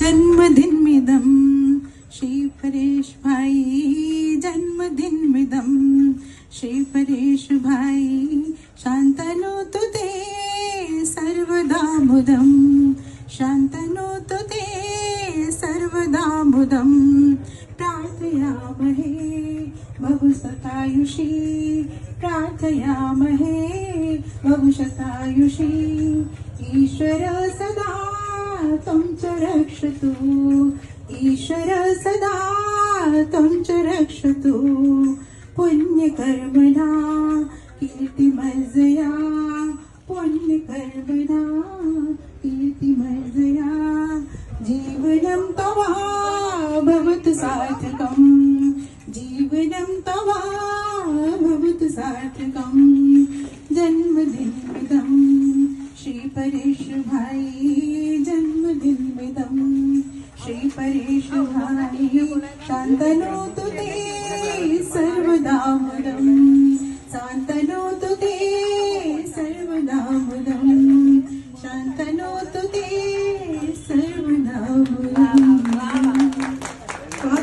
जन्मदिनमिदं श्री परेश भाई, जन्मदिनमिदं श्री परेश भाई, शान्तनोतु ते सर्वदा मुदं, शान्तनोतु ते सर्वदा मुदं, प्रार्थयामहे बहुशतायुषी, प्रार्थयामहे बहुशतायुषी, ईश्वर सदा त्वं च रक्षतु, ईश्वर सदा त्वं च रक्षतु, पुण्यकर्मणा कीर्तिमर्जया, पुण्यकर्मणा कीर्तिमर्जया, जीवनं तव भवतु सार्थकं, जीवनं तव भवतु सार्थकं, जन्मदिनमिदं श्री परेश भाई, जन्मदिनमिदं श्री परेश भाई, शान्तनोतु ते सर्वदा मुदम्।